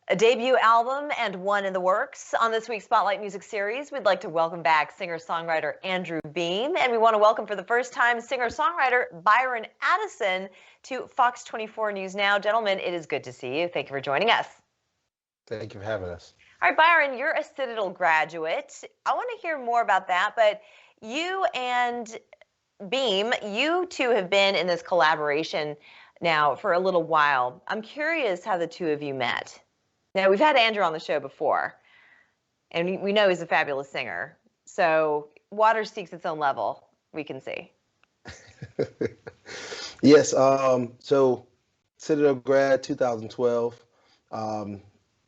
A debut album and one in the works. On this week's Spotlight Music Series, we'd like to welcome back singer-songwriter Andrew Beam, and we want to welcome for the first time singer-songwriter Byron Addison to Fox 24 News Now. Gentlemen, it is good to see you. Thank you for joining us. Thank you for having us. All right, Byron, you're a Citadel graduate. I want to hear more about that, but you and Beam, you two have been in this collaboration now for a little while. I'm curious how the two of you met. Now, we've had Andrew on the show before, and we know he's a fabulous singer. So water seeks its own level, we can see. Yes, so Citadel grad 2012.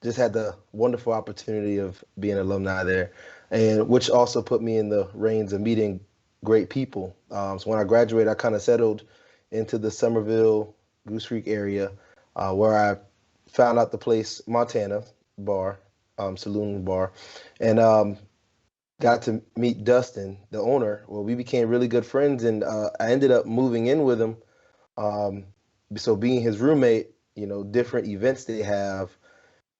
Just had the wonderful opportunity of being an alumni there, and which also put me in the reins of meeting great people. So when I graduated, I kind of settled into the Somerville, Goose Creek area, where I found out the place, Montana bar, saloon bar, and got to meet Dustin, the owner. Well, we became really good friends, and I ended up moving in with him. So being his roommate, different events they have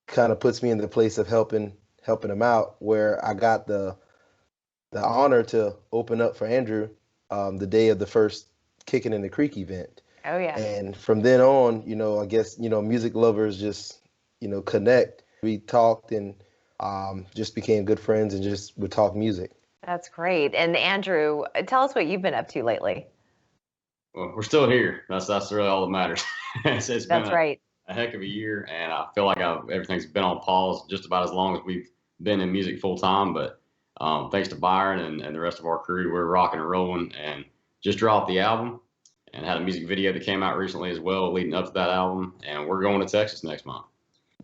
kind of puts me in the place of helping him out, where I got the honor to open up for Andrew the day of the first Kicking in the Creek event. Oh, yeah. And from then on, I guess, music lovers just, connect. We talked and just became good friends and just would talk music. That's great. And Andrew, tell us what you've been up to lately. Well, we're still here. That's really all that matters. It's been right. a heck of a year, and I feel like everything's been on pause just about as long as we've been in music full time. But thanks to Byron and the rest of our crew, we're rocking and rolling, and just dropped the album and had a music video that came out recently as well leading up to that album. And we're going to Texas next month.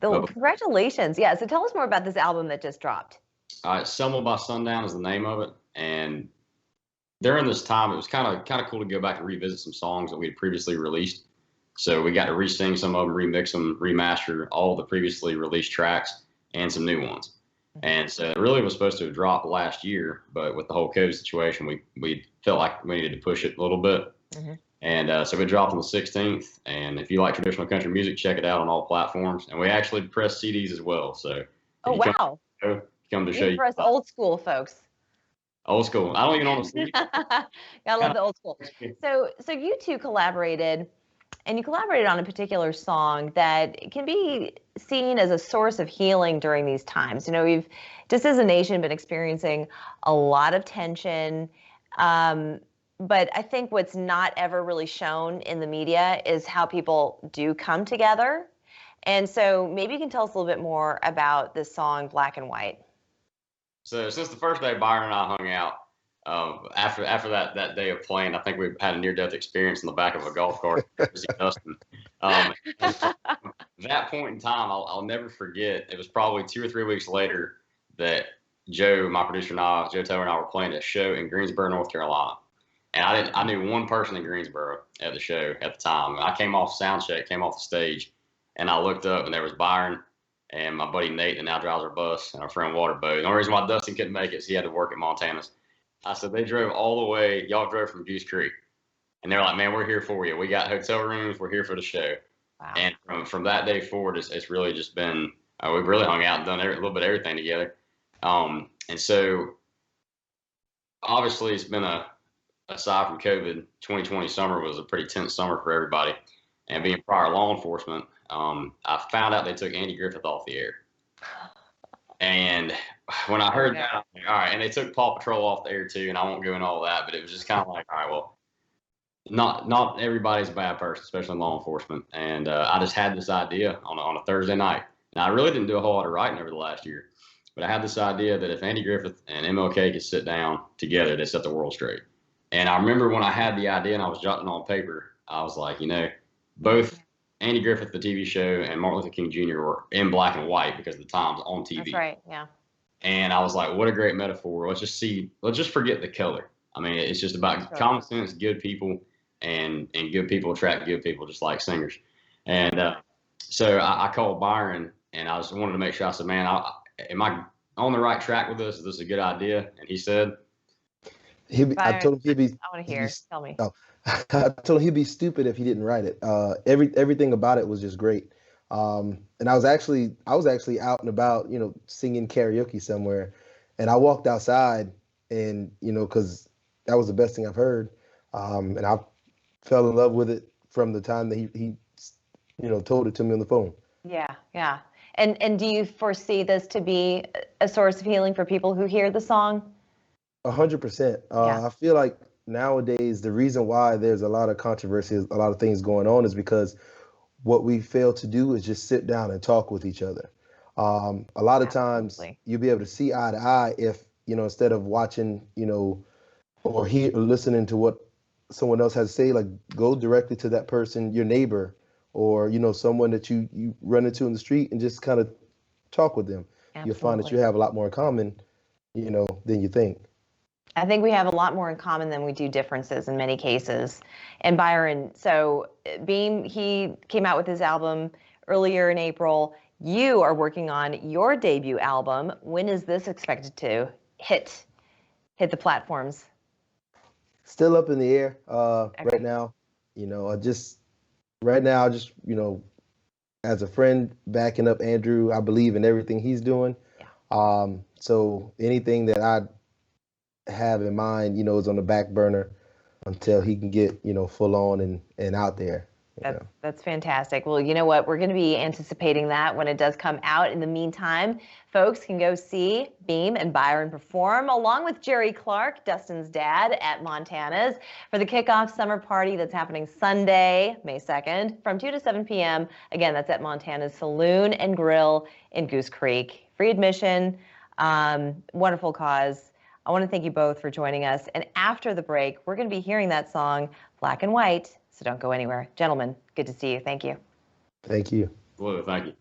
Congratulations. Yeah. So tell us more about this album that just dropped. Selma by Sundown is the name of it. And during this time, it was kind of cool to go back and revisit some songs that we had previously released. So we got to re-sing some of them, remix them, remaster all the previously released tracks and some new ones. And so it really was supposed to have dropped last year, but with the whole COVID situation, we felt like we needed to push it a little bit. Mm-hmm. And so we dropped on the 16th. And if you like traditional country music, check it out on all platforms. And we actually press CDs as well. So wow. Come to show you. For us old school folks. Old school. I don't even own a CD. I love the old school. So you two collaborated, and you collaborated on a particular song that can be seen as a source of healing during these times. We've just as a nation been experiencing a lot of tension. But I think what's not ever really shown in the media is how people do come together. And so maybe you can tell us a little bit more about this song, Black and White. So since the first day Byron and I hung out, after that day of playing, I think we had a near-death experience in the back of a golf cart. Dustin. That point in time, I'll never forget. It was probably 2 or 3 weeks later that Joe, my producer, Joe Taylor and I were playing a show in Greensboro, North Carolina. And I knew one person in Greensboro at the show at the time. I came off sound check, came off the stage, and I looked up, and there was Byron and my buddy Nate that now drives our bus, and our friend Waterboat. The only reason why Dustin couldn't make it is he had to work at Montana's. I said, they drove all the way. Y'all drove from Goose Creek. And they're like, man, we're here for you. We got hotel rooms. We're here for the show. Wow. And from that day forward, it's really just been, we've really hung out and done a little bit of everything together. And so obviously it's been aside from COVID, 2020 summer was a pretty tense summer for everybody. And being prior law enforcement, I found out they took Andy Griffith off the air. And when I heard that, I was like, all right, and they took Paw Patrol off the air too, and I won't go into all that, but it was just kind of like, all right, well, not everybody's a bad person, especially in law enforcement. And I just had this idea on a Thursday night. Now, I really didn't do a whole lot of writing over the last year, but I had this idea that if Andy Griffith and MLK could sit down together, they'd set the world straight. And I remember when I had the idea and I was jotting on paper, I was like, both Andy Griffith, the TV show, and Martin Luther King Jr. were in black and white because of the times on TV. That's right, yeah. And I was like, what a great metaphor. Let's just forget the color. I mean, it's just about common sense, good people, and good people attract good people, just like singers. And so I called Byron, and I just wanted to make sure. I said, man, am I on the right track with this? Is this a good idea? And he said, I told him he'd be. I want to hear. Tell me. I told him he'd be stupid if he didn't write it. Everything about it was just great. And I was actually out and about, singing karaoke somewhere, and I walked outside, and because that was the best thing I've heard, and I fell in love with it from the time that he told it to me on the phone. Yeah, yeah. And do you foresee this to be a source of healing for people who hear the song? 100%. Yeah. I feel like nowadays the reason why there's a lot of controversy, a lot of things going on, is because what we fail to do is just sit down and talk with each other. A lot of times Absolutely. you'll be able to see eye to eye if, instead of watching, or listening to what someone else has to say, like go directly to that person, your neighbor, or, someone that you run into in the street, and just kind of talk with them. You'll find that you Absolutely. have a lot more in common, than you think. I think we have a lot more in common than we do differences in many cases. And Byron, so Beam, he came out with his album earlier in April. You are working on your debut album. When is this expected to hit the platforms? Still up in the air Okay. right now. Right now, just, as a friend backing up Andrew, I believe in everything he's doing. Yeah. So anything that I have in mind, is on the back burner until he can get, full on and out there. That's fantastic. Well, you know what? We're going to be anticipating that when it does come out. In the meantime, folks can go see Beam and Byron perform along with Jerry Clark, Dustin's dad, at Montana's for the kickoff summer party that's happening Sunday, May 2nd from 2 to 7 p.m. Again, that's at Montana's Saloon and Grill in Goose Creek. Free admission, wonderful cause. I want to thank you both for joining us. And after the break, we're going to be hearing that song, Black and White. So don't go anywhere. Gentlemen, good to see you. Thank you. Thank you. Well, thank you.